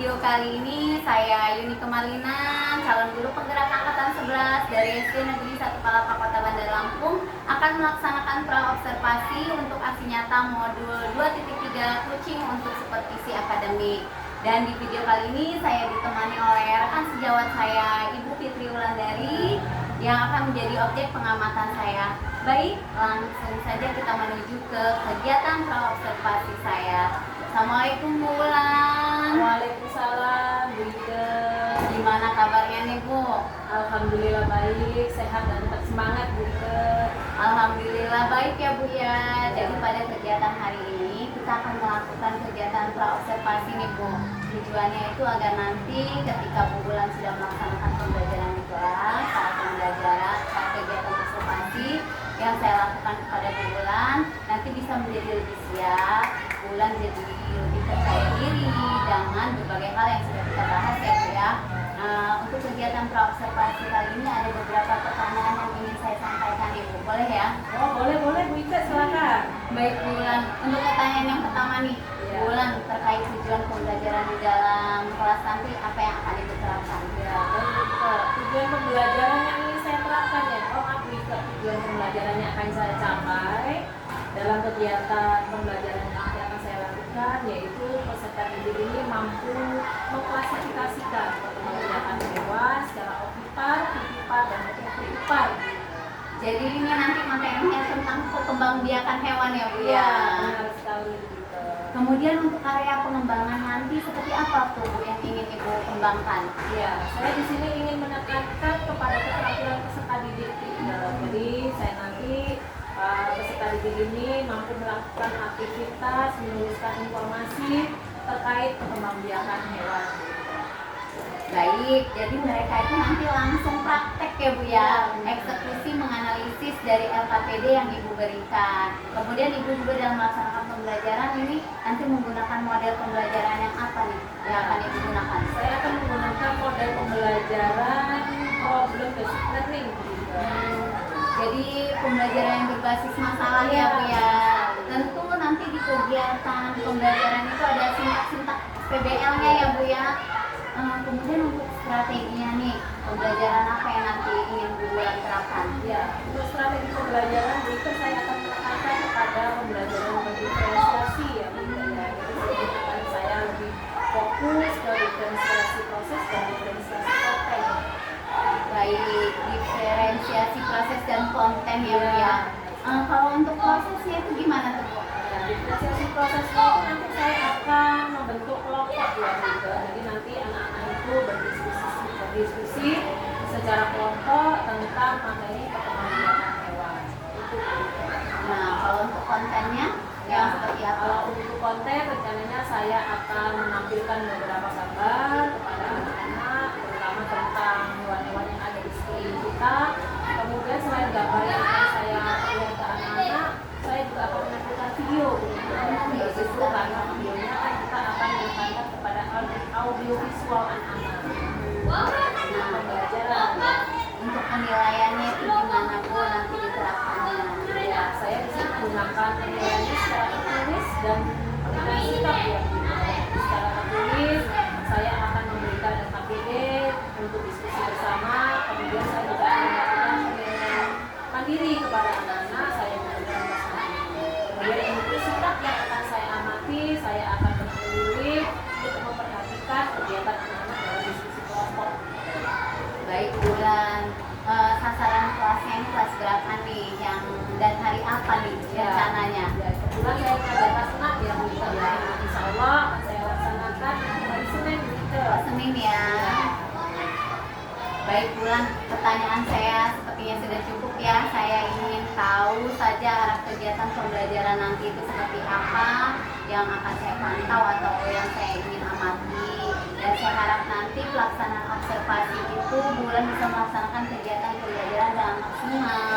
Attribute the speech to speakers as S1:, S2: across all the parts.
S1: video kali ini saya Yuni Kemalina, calon guru penggerak angkatan 11 dari SD Negeri 1 Palapa Kota Bandar Lampung, akan melaksanakan pra-observasi untuk aksi nyata modul 2.3 Kucing untuk supervisi akademik. Dan di video kali ini saya ditemani oleh rekan sejawat saya, Ibu Fitri Wulandari, yang akan menjadi objek pengamatan saya. Baik, langsung saja kita menuju ke kegiatan pra-observasi saya. Assalamualaikum Bu Wulan.
S2: Waalaikumsalam Bu Ida.
S1: Gimana kabarnya nih Bu?
S2: Alhamdulillah baik, sehat dan tetap semangat Bu Ida.
S1: Alhamdulillah baik ya Bu ya. Jadi pada kegiatan hari ini kita akan melakukan kegiatan pra-observasi nih Bu. Tujuannya itu agar nanti ketika Bu Wulan sudah melaksanakan pembelajaran di kelas, saat pembelajaran, saat kegiatan observasi yang saya lakukan kepada Bu Wulan nanti bisa menjadi lebih siap, Bu Wulan jadi lebih percaya diri dengan berbagai hal yang sudah kita bahas ya Bu ya. Untuk kegiatan pra-observasi kali ini ada beberapa pertanyaan yang ingin saya sampaikan Ibu, boleh ya?
S2: Oh boleh Bu Ida, silakan.
S1: Baik Bu Wulan, untuk pertanyaan yang pertama nih, Bu Wulan, terkait tujuan pembelajaran di dalam kelas nanti apa yang akan Ibu terapkan?
S2: Ya, tujuan pembelajaran yang ingin saya terapkan ya, Bu Ida, tujuan pembelajaran yang akan saya capai dalam kegiatan pembelajaran yang akan saya lakukan, yaitu peserta didik ini mampu mengklasifikasikan perkembangan hewan secara ovipar, vivipar, dan multivipar.
S1: Jadi ini nanti materinya tentang perkembangbiakan hewan ya Bu ya?
S2: Benar sekali gitu.
S1: Kemudian untuk area pengembangan nanti seperti apa tuh Bu yang ingin Ibu kembangkan?
S2: Ya, saya di sini ingin menekankan kepada keterampilan peserta didik. Jadi saya nanti peserta didik ini mampu melakukan aktivitas menuliskan informasi terkait perkembangbiakan hewan.
S1: Baik, jadi mereka itu nanti langsung praktek ya Bu ya, eksekusi menganalisis dari LKPD yang Ibu berikan. Kemudian Ibu juga dalam melaksanakan pembelajaran ini nanti menggunakan model pembelajaran yang apa nih yang akan Ibu gunakan?
S2: Saya akan menggunakan model pembelajaran problem based learning.
S1: Jadi pembelajaran yang berbasis masalah ya Bu ya. Tentu nanti di kegiatan pembelajaran itu ada sintak-sintak PBL-nya ya Bu ya. Kemudian untuk strateginya nih, pembelajaran apa yang nanti ingin Bu Wulan terapkan?
S2: Ya, untuk strategi pembelajaran itu saya akan menekankan kepada pembelajaran berdiferensiasi ya Bu ya. Jadi saya lebih fokus ke diferensiasi proses dan diferensiasi konten.
S1: Baik, diferensiasi proses dan konten ya Bu ya. Kalau untuk prosesnya itu gimana tuh Bu?
S2: Ya, diferensiasi prosesnya itu nanti saya akan membentuk kelompok ya Bu. Jadi nanti anak-anak itu berdiskusi secara kelompok tentang materi perkembangan hewan. Itu.
S1: Nah, kalau untuk kontennya
S2: Ya,
S1: yang seperti apa?
S2: kalau untuk konten rencananya saya akan menampilkan beberapa gambar kepada anak-anak, terutama tentang hewan-hewan yang ada di sekeliling kita. Kemudian selain gambar yang akan saya lihat ke anak-anak, saya juga akan menampilkan video. Itu karena videonya kan kita akan menekankan kepada audio visual anak-anak. Nah, pembelajaran.
S1: Untuk penilaiannya itu gimana Bu nanti diterapkannya?
S2: Ya, saya bisa menggunakan penilaiannya secara tertulis dan penilaian sikap ya. Secara tertulis, saya akan memberikan LKPD untuk diskusi bersama. Kemudian saya juga akan melakukan penilaian mandiri kepada anak-anak. Saya memberikan mandiri. Kemudian untuk sikap yang akan saya amati, saya akan berkeliling untuk memperhatikan kegiatan anak-anak dalam diskusi kelompok.
S1: Baik Bu Wulan, sasaran kelasnya ini kelas berapa nih yang dan hari apa nih rencananya?
S2: Ya, kebetulan saya ada kelas anak yang insya Allah akan saya laksanakan hari Senin gitu.
S1: Senin ya. Baik Bu Wulan, pertanyaan saya sepertinya sudah cukup ya. Saya ingin tahu saja arah kegiatan pembelajaran nanti itu seperti apa yang akan saya pantau atau yang saya ingin amati. Dan saya harap nanti pelaksanaan observasi itu Bu Wulan bisa melaksanakan kegiatan pembelajaran dengan maksimal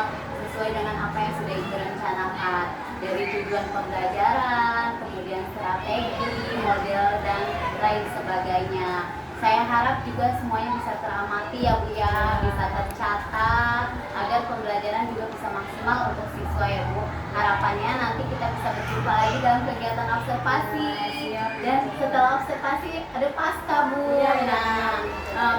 S1: sesuai dengan apa yang sudah Ibu rencanakan, dari tujuan pembelajaran, kemudian strategi, model, dan lain sebagainya. Saya harap juga semuanya bisa teramati ya Bu ya, bisa tercatat agar pembelajaran juga bisa maksimal untuk siswa ya Bu. Harapannya nanti kita bisa berjumpa lagi dalam kegiatan observasi. Dan setelah observasi ada pasca Bu.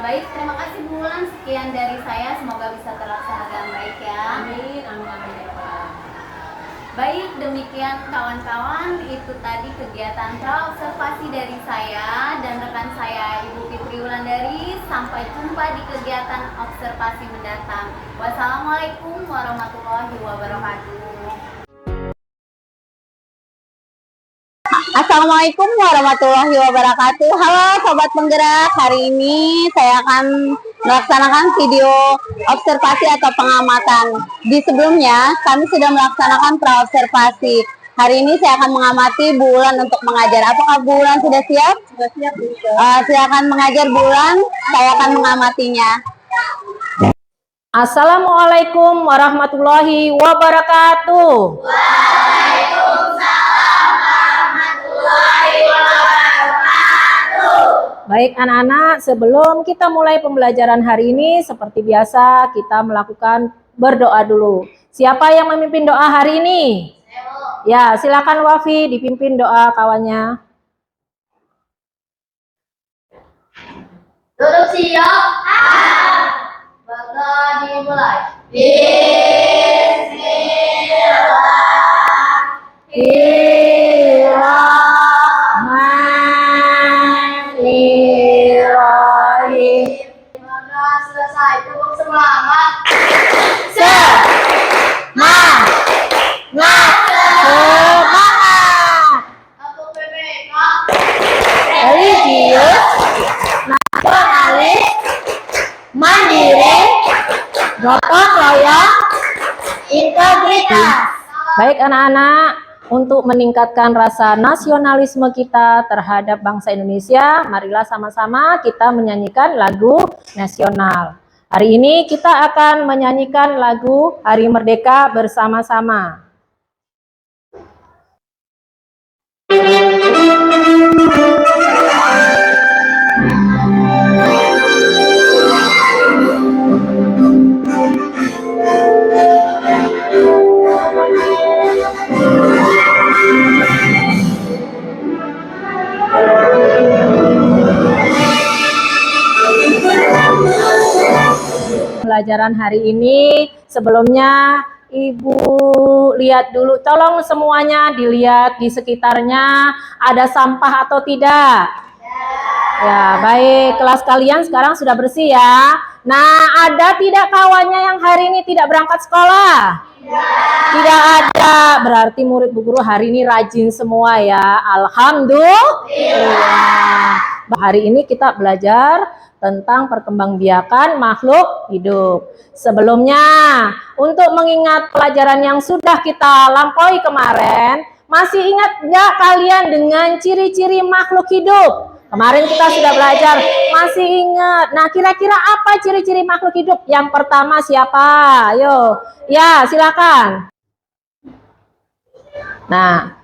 S1: Baik, terima kasih Bu Wulan. Sekian dari saya, semoga bisa terlaksana dengan baik ya.
S2: Amin, amin, amin ya Rabbal Alamin.
S1: Baik, demikian kawan-kawan, itu tadi kegiatan observasi dari saya dan rekan saya Ibu Fitri Wulandari. Sampai jumpa di kegiatan observasi mendatang. Wassalamualaikum warahmatullahi wabarakatuh.
S3: Assalamualaikum warahmatullahi wabarakatuh. Halo Sobat Penggerak, hari ini saya akan melaksanakan video observasi atau pengamatan. Di sebelumnya kami sudah melaksanakan praobservasi. Hari ini saya akan mengamati Bu Wulan untuk mengajar. Apakah Bu Wulan sudah siap? Sudah siap. Silakan mengajar Bu Wulan, saya akan mengamatinya.
S2: Assalamualaikum warahmatullahi wabarakatuh. Baik anak-anak, sebelum kita mulai pembelajaran hari ini, seperti biasa kita melakukan berdoa dulu. Siapa yang memimpin doa hari ini? Ya, silakan Wafi dipimpin doa kawannya.
S1: Duduk siap. Maka dimulai.
S2: Bismillahirrahmanirrahim.
S1: Semoga selesai. Cukup semangat.
S2: Semangat.
S1: Satu PPK.
S2: Religius, nasionalis, mandiri, gotong royong, integritas. Baik anak-anak, untuk meningkatkan rasa nasionalisme kita terhadap bangsa Indonesia, marilah sama-sama kita menyanyikan lagu nasional. Hari ini kita akan menyanyikan lagu Hari Merdeka bersama-sama. Pelajaran hari ini, sebelumnya Ibu lihat dulu, tolong semuanya dilihat di sekitarnya ada sampah atau tidak. Ya, baik, kelas kalian sekarang sudah bersih ya. Nah, ada tidak kawannya yang hari ini tidak berangkat sekolah? Tidak ada, berarti murid Bu Guru hari ini rajin semua ya. Alhamdulillah. Hari ini kita belajar tentang perkembangbiakan makhluk hidup. Sebelumnya, untuk mengingat pelajaran yang sudah kita lampaui kemarin, masih ingat nggak kalian dengan ciri-ciri makhluk hidup? Kemarin kita sudah belajar, masih ingat. Nah, kira-kira apa ciri-ciri makhluk hidup? Yang pertama siapa? Ayo, ya silakan. Nah,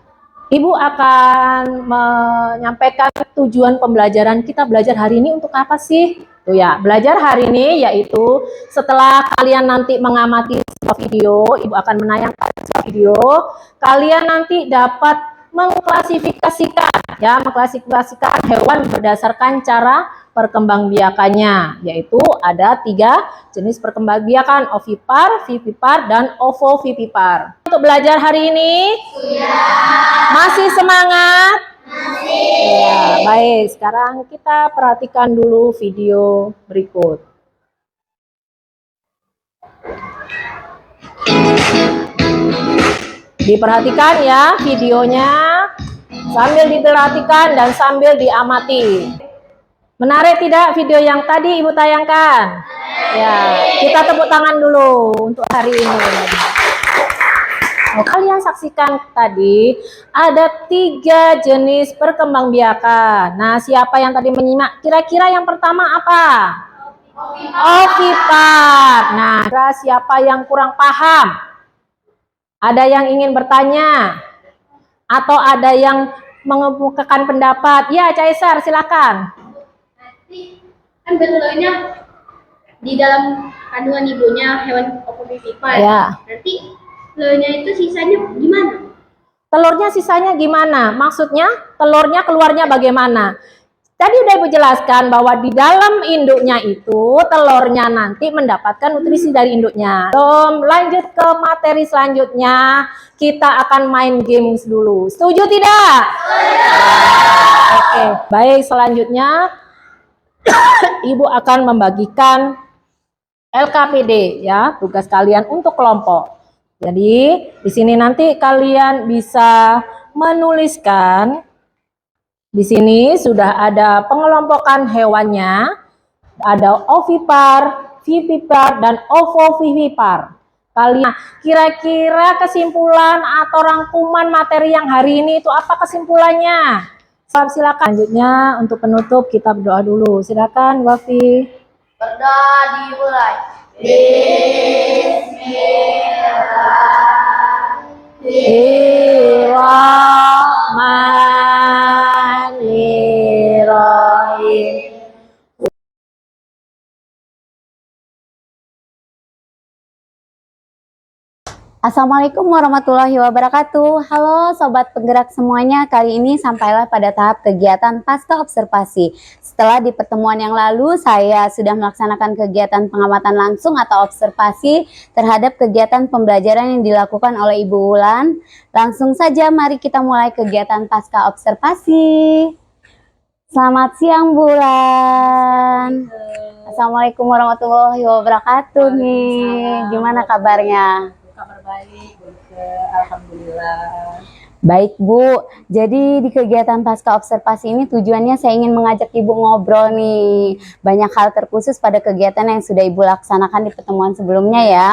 S2: Ibu akan menyampaikan tujuan pembelajaran kita belajar hari ini untuk apa sih? Tuh ya, belajar hari ini yaitu setelah kalian nanti mengamati sebuah video, Ibu akan menayangkan sebuah video, kalian nanti dapat mengklasifikasikan hewan berdasarkan cara perkembangbiakannya, yaitu ada 3 jenis perkembangbiakan, ovipar, vivipar, dan ovovivipar. Untuk belajar hari ini masih semangat? Ya, baik. Sekarang kita perhatikan dulu video berikut. Diperhatikan ya videonya, sambil diperhatikan dan sambil diamati. Menarik tidak video yang tadi Ibu tayangkan? Ya, kita tepuk tangan dulu untuk hari ini. Kalian saksikan tadi ada 3 jenis perkembangbiakan. Nah, siapa yang tadi menyimak? Kira-kira yang pertama apa? Ovipar. Nah, siapa yang kurang paham? Ada yang ingin bertanya? Atau ada yang mengemukakan pendapat? Ya, Caesar, silakan.
S1: Kan betulnya
S4: di dalam kandungan ibunya hewan ovovivipar.
S2: Ya.
S4: Berarti telurnya itu sisanya gimana?
S2: Telurnya sisanya gimana? Maksudnya telurnya keluarnya bagaimana? Tadi udah Ibu jelaskan bahwa di dalam induknya itu telurnya nanti mendapatkan nutrisi dari induknya. Lanjut ke materi selanjutnya, kita akan main games dulu. Setuju tidak? Oke, baik, selanjutnya Ibu akan membagikan LKPD ya, tugas kalian untuk kelompok. Jadi, di sini nanti kalian bisa menuliskan. Di sini sudah ada pengelompokan hewannya, ada ovipar, vivipar, dan ovovivipar. Kalian kira-kira kesimpulan atau rangkuman materi yang hari ini itu apa kesimpulannya? Silakan. Selanjutnya untuk penutup kita berdoa dulu. Silakan Wafi.
S1: Berdoa dimulai.
S2: Bismillahirrahmanirrahim.
S3: Assalamualaikum warahmatullahi wabarakatuh. Halo Sobat Penggerak semuanya, kali ini sampailah pada tahap kegiatan pasca observasi. Setelah di pertemuan yang lalu saya sudah melaksanakan kegiatan pengamatan langsung atau observasi terhadap kegiatan pembelajaran yang dilakukan oleh Ibu Wulan. Langsung saja mari kita mulai kegiatan pasca observasi. Selamat siang Bu Wulan. Assalamualaikum warahmatullahi wabarakatuh nih. Gimana kabarnya?
S2: Kabar baik, alhamdulillah.
S3: Baik Bu, jadi di kegiatan pasca observasi ini tujuannya saya ingin mengajak Ibu ngobrol nih. Banyak hal terkhusus pada kegiatan yang sudah Ibu laksanakan di pertemuan sebelumnya ya.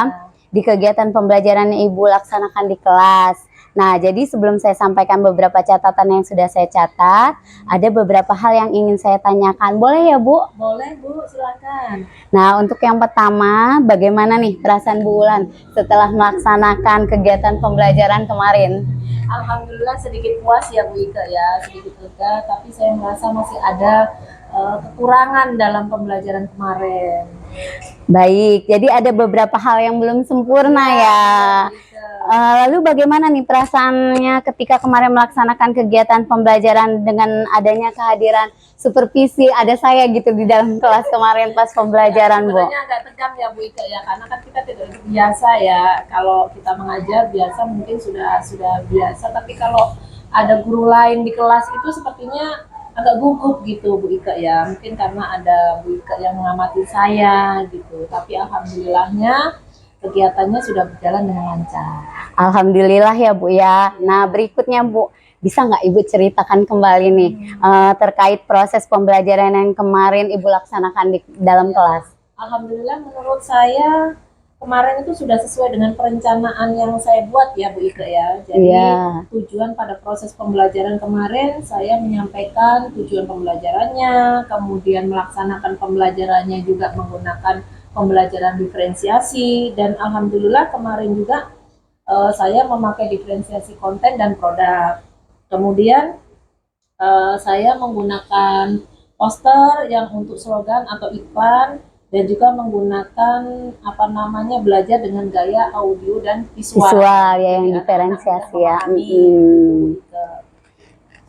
S3: Di kegiatan pembelajaran yang Ibu laksanakan di kelas. Nah, jadi sebelum saya sampaikan beberapa catatan yang sudah saya catat, ada beberapa hal yang ingin saya tanyakan. Boleh ya Bu?
S2: Boleh Bu, silakan.
S3: Nah, untuk yang pertama, bagaimana nih perasaan Bu Wulan setelah melaksanakan kegiatan pembelajaran kemarin?
S2: Alhamdulillah sedikit puas ya Bu Ika ya, sedikit lega, tapi saya merasa masih ada kekurangan dalam pembelajaran kemarin.
S3: Baik, jadi ada beberapa hal yang belum sempurna ya. Lalu bagaimana nih perasaannya ketika kemarin melaksanakan kegiatan pembelajaran dengan adanya kehadiran supervisi, ada saya gitu di dalam kelas kemarin pas pembelajaran, Bu?
S2: Sebenarnya agak tegang ya Bu Ika ya, karena kan kita tidak biasa ya, kalau kita mengajar biasa mungkin sudah biasa, tapi kalau ada guru lain di kelas itu sepertinya agak gugup gitu Bu Ika ya, mungkin karena ada Bu Ika yang mengamati saya gitu, tapi alhamdulillahnya kegiatannya sudah berjalan dengan lancar.
S3: Alhamdulillah ya Bu ya. Nah berikutnya Bu, bisa nggak Ibu ceritakan kembali nih terkait proses pembelajaran yang kemarin Ibu laksanakan di dalam kelas?
S2: Alhamdulillah menurut saya kemarin itu sudah sesuai dengan perencanaan yang saya buat ya Bu Ika ya. Jadi tujuan pada proses pembelajaran kemarin saya menyampaikan tujuan pembelajarannya, kemudian melaksanakan pembelajarannya juga menggunakan pembelajaran diferensiasi, dan alhamdulillah kemarin juga saya memakai diferensiasi konten dan produk. Kemudian saya menggunakan poster yang untuk slogan atau iklan, dan juga menggunakan belajar dengan gaya audio dan visual.
S3: Visual ya, yang diferensiasi ya.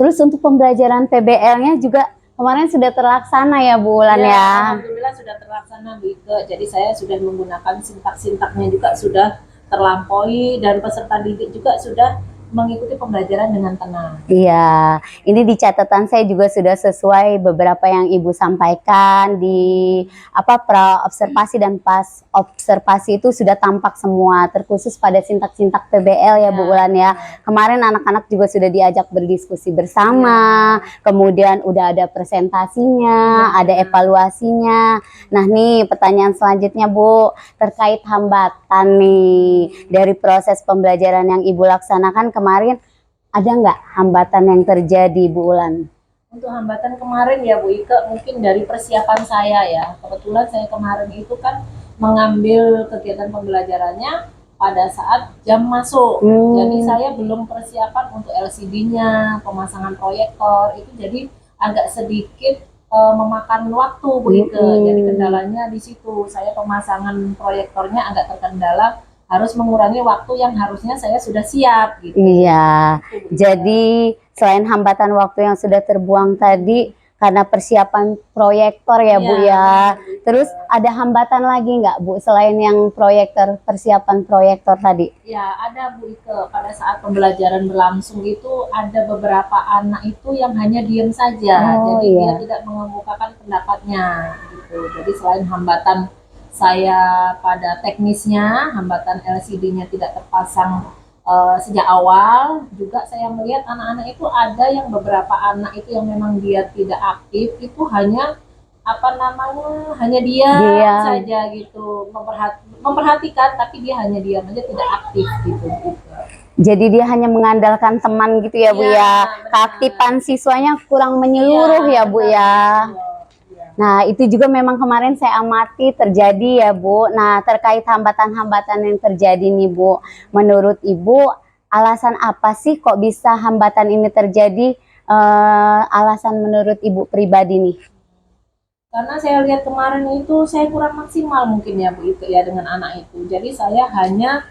S3: Terus untuk pembelajaran PBL-nya juga kemarin sudah terlaksana ya Bu Wulan ya?
S2: Alhamdulillah sudah terlaksana Bu Ika. Jadi saya sudah menggunakan sintak-sintaknya juga sudah terlampaui, dan peserta didik juga sudah mengikuti pembelajaran dengan tenang.
S3: Iya, ini di catatan saya juga sudah sesuai beberapa yang Ibu sampaikan di pra observasi dan pas observasi itu sudah tampak semua, terkhusus pada sintak-sintak PBL ya Bu Wulan ya. Kemarin anak-anak juga sudah diajak berdiskusi bersama, kemudian udah ada presentasinya, ada evaluasinya. Nah nih pertanyaan selanjutnya Bu, terkait hambatan nih dari proses pembelajaran yang Ibu laksanakan kemarin, ada nggak hambatan yang terjadi Bu Wulan?
S2: Untuk hambatan kemarin ya Bu Ika, mungkin dari persiapan saya ya. Kebetulan saya kemarin itu kan mengambil kegiatan pembelajarannya pada saat jam masuk. Jadi saya belum persiapan untuk LCD-nya, pemasangan proyektor, itu jadi agak sedikit memakan waktu Bu Ike. Jadi kendalanya di situ. Saya pemasangan proyektornya agak terkendala, harus mengurangi waktu yang harusnya saya sudah siap gitu.
S3: Iya. Jadi selain hambatan waktu yang sudah terbuang tadi karena persiapan proyektor ya Bu ya. Terus ada hambatan lagi nggak Bu selain yang proyektor, persiapan proyektor tadi?
S2: Ya, ada Bu Ike. Pada saat pembelajaran berlangsung itu ada beberapa anak itu yang hanya diam saja. Jadi dia tidak mengemukakan pendapatnya gitu. Jadi selain hambatan saya pada teknisnya, hambatan LCD-nya tidak terpasang sejak awal, juga saya melihat anak-anak itu ada yang beberapa anak itu yang memang dia tidak aktif, itu hanya hanya diam saja gitu, memperhatikan tapi dia hanya diam aja, tidak aktif gitu.
S3: Jadi dia hanya mengandalkan teman gitu ya Bu ya. Keaktifan siswanya kurang menyeluruh ya Bu ya. Nah, itu juga memang kemarin saya amati terjadi ya Bu. Nah, terkait hambatan-hambatan yang terjadi nih Bu, menurut Ibu alasan apa sih kok bisa hambatan ini terjadi? Alasan menurut Ibu pribadi nih?
S2: Karena saya lihat kemarin itu saya kurang maksimal mungkin ya Bu itu ya dengan anak itu. Jadi saya hanya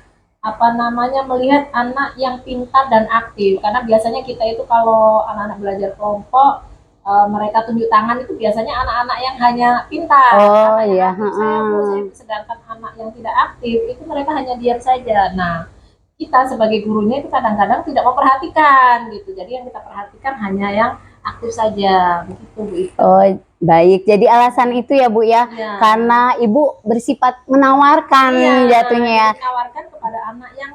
S2: melihat anak yang pintar dan aktif. Karena biasanya kita itu kalau anak-anak belajar kelompok, mereka tunjuk tangan itu biasanya anak-anak yang hanya pintar.
S3: Oh iya.
S2: Sedangkan anak yang tidak aktif itu mereka hanya diam saja. Nah, kita sebagai gurunya itu kadang-kadang tidak memperhatikan gitu. Jadi yang kita perhatikan hanya yang aktif saja, begitu Bu.
S3: Oh baik, jadi alasan itu ya Bu ya, karena Ibu bersifat menawarkan jatuhnya ya.
S2: Menawarkan kepada anak yang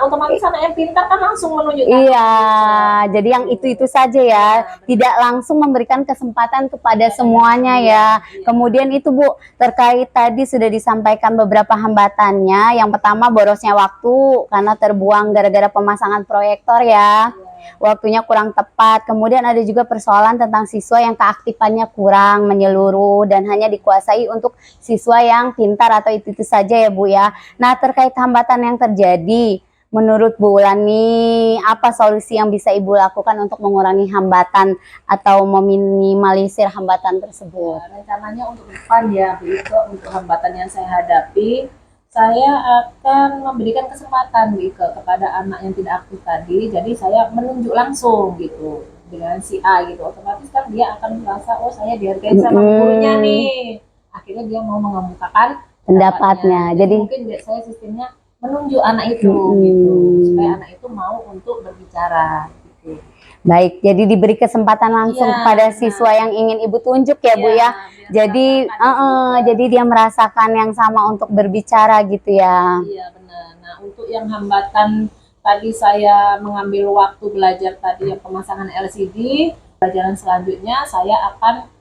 S2: otomatis anak yang pintar kan langsung menunjukkan.
S3: Iya, jadi yang itu saja ya, tidak langsung memberikan kesempatan kepada semuanya ya. Kemudian itu Bu, terkait tadi sudah disampaikan beberapa hambatannya. Yang pertama borosnya waktu karena terbuang gara-gara pemasangan proyektor ya. Waktunya kurang tepat. Kemudian ada juga persoalan tentang siswa yang keaktifannya kurang menyeluruh dan hanya dikuasai untuk siswa yang pintar atau itu saja ya Bu ya. Nah, terkait hambatan yang terjadi, menurut Bu Ulani, apa solusi yang bisa Ibu lakukan untuk mengurangi hambatan atau meminimalisir hambatan tersebut?
S2: Rencananya untuk depan ya Bu Ike, untuk hambatan yang saya hadapi, saya akan memberikan kesempatan Bu Ike kepada anak yang tidak aktif tadi. Jadi saya menunjuk langsung gitu dengan si A gitu. Otomatis kan dia akan merasa, oh saya dihargai sama gurunya nih. Akhirnya dia mau mengemukakan
S3: pendapatnya. Jadi
S2: mungkin saya sistemnya menunjuk anak itu gitu, supaya anak itu mau untuk berbicara gitu.
S3: Baik, jadi diberi kesempatan langsung kepada siswa yang ingin Ibu tunjuk ya Bu ya. Jadi jadi dia merasakan yang sama untuk berbicara gitu ya.
S2: Iya benar. Nah, untuk yang hambatan tadi saya mengambil waktu belajar tadi yang pemasangan LCD, pelajaran selanjutnya saya akan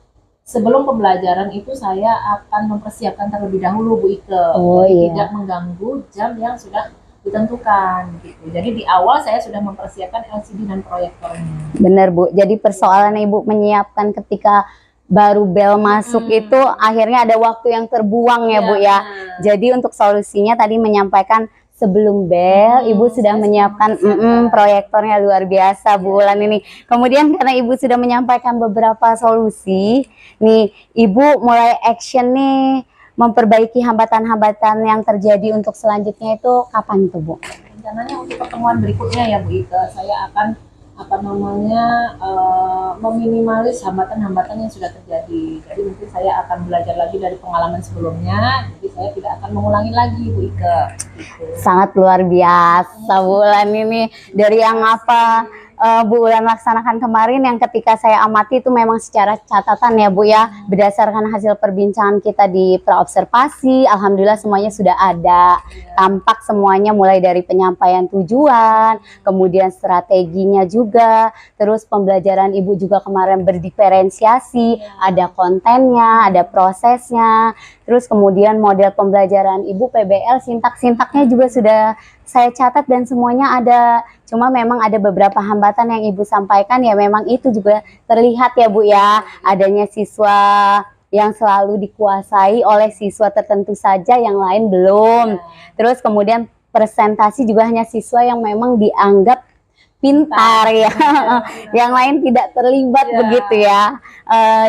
S2: sebelum pembelajaran itu saya akan mempersiapkan terlebih dahulu Bu Ike. Tidak mengganggu jam yang sudah ditentukan gitu. Jadi di awal saya sudah mempersiapkan LCD dan proyektornya.
S3: Benar Bu. Jadi persoalan Ibu menyiapkan ketika baru bel masuk itu akhirnya ada waktu yang terbuang ya Bu ya. Jadi untuk solusinya tadi menyampaikan sebelum bel Ibu sudah menyiapkan proyektornya, luar biasa Bu Ulan ini. Kemudian karena Ibu sudah menyampaikan beberapa solusi, nih Ibu mulai action nih memperbaiki hambatan-hambatan yang terjadi untuk selanjutnya itu kapan tuh Bu?
S2: Rencananya untuk pertemuan berikutnya ya Bu Ike, saya akan meminimalis hambatan-hambatan yang sudah terjadi. Jadi mungkin saya akan belajar lagi dari pengalaman sebelumnya, jadi saya tidak akan mengulangi lagi Bu Ike. Gitu.
S3: Sangat luar biasa Bu Ulan ini, dari yang Bu Ulan laksanakan kemarin yang ketika saya amati itu memang secara catatan ya Bu ya, berdasarkan hasil perbincangan kita di praobservasi, alhamdulillah semuanya sudah ada, tampak semuanya mulai dari penyampaian tujuan, kemudian strateginya juga, terus pembelajaran Ibu juga kemarin berdiferensiasi, ada kontennya, ada prosesnya, terus kemudian model pembelajaran Ibu PBL, sintak-sintaknya juga sudah saya catat dan semuanya ada. Cuma memang ada beberapa hambatan yang Ibu sampaikan ya, memang itu juga terlihat ya Bu ya, adanya siswa yang selalu dikuasai oleh siswa tertentu saja, yang lain belum. Terus kemudian presentasi juga hanya siswa yang memang dianggap pintar ya, yang lain tidak terlibat
S2: Ya.
S3: begitu ya.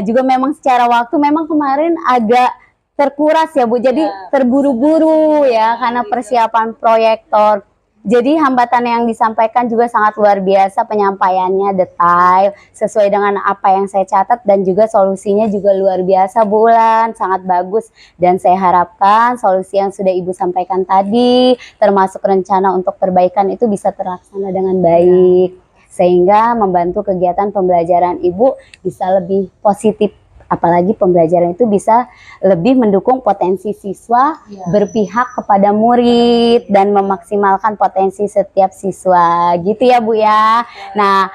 S3: Juga memang secara waktu memang kemarin agak terkuras ya Bu, jadi
S2: Ya.
S3: terburu-buru ya karena persiapan proyektor. Jadi hambatan yang disampaikan juga sangat luar biasa, penyampaiannya detail sesuai dengan apa yang saya catat, dan juga solusinya juga luar biasa Bu Ulan, sangat bagus. Dan saya harapkan solusi yang sudah Ibu sampaikan tadi termasuk rencana untuk perbaikan itu bisa terlaksana dengan baik, sehingga membantu kegiatan pembelajaran Ibu bisa lebih positif. Apalagi pembelajaran itu bisa lebih mendukung potensi siswa,
S2: Ya.
S3: berpihak kepada murid, dan memaksimalkan potensi setiap siswa. Gitu ya Bu ya. Nah,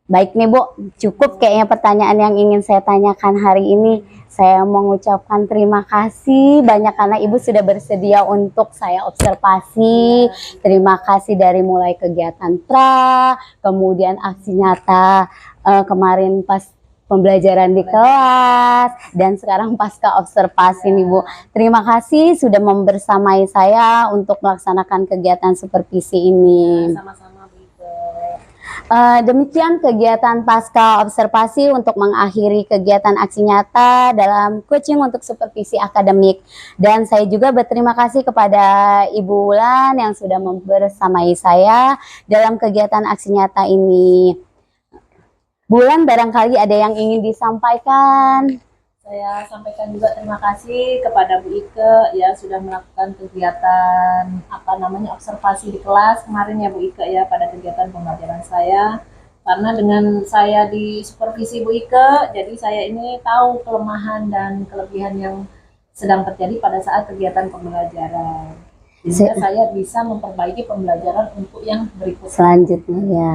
S3: baik nih Bu, cukup kayaknya pertanyaan yang ingin saya tanyakan hari ini. Saya mengucapkan terima kasih banyak karena Ibu sudah bersedia untuk saya observasi. Terima kasih dari mulai kegiatan pra, kemudian aksi nyata kemarin pas pembelajaran di kelas, dan sekarang pasca observasi nih Bu. Terima kasih sudah membersamai saya untuk melaksanakan kegiatan supervisi ini.
S2: Sama-sama Bu Ike.
S3: Demikian kegiatan pasca observasi untuk mengakhiri kegiatan aksi nyata dalam coaching untuk supervisi akademik. Dan saya juga berterima kasih kepada Ibu Ulan yang sudah membersamai saya dalam kegiatan aksi nyata ini. Bulan, barangkali ada yang ingin disampaikan.
S2: Saya sampaikan juga terima kasih kepada Bu Ike ya sudah melakukan kegiatan observasi di kelas kemarin ya Bu Ike ya pada kegiatan pembelajaran saya. Karena dengan saya di supervisi Bu Ike, jadi saya ini tahu kelemahan dan kelebihan yang sedang terjadi pada saat kegiatan pembelajaran. Sehingga saya bisa memperbaiki pembelajaran untuk yang berikutnya.
S3: Selanjutnya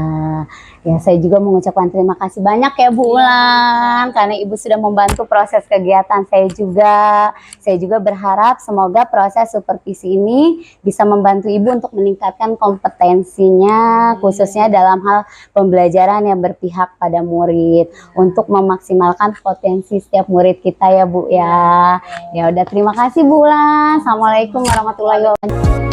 S3: ya saya juga mengucapkan terima kasih banyak ya Bu Ulan karena Ibu sudah membantu proses kegiatan saya juga. Saya juga berharap semoga proses supervisi ini bisa membantu Ibu untuk meningkatkan kompetensinya khususnya dalam hal pembelajaran yang berpihak pada murid untuk memaksimalkan potensi setiap murid kita ya Bu ya. Ya udah, terima kasih Bu Ulan. Assalamualaikum warahmatullahi wabarakatuh.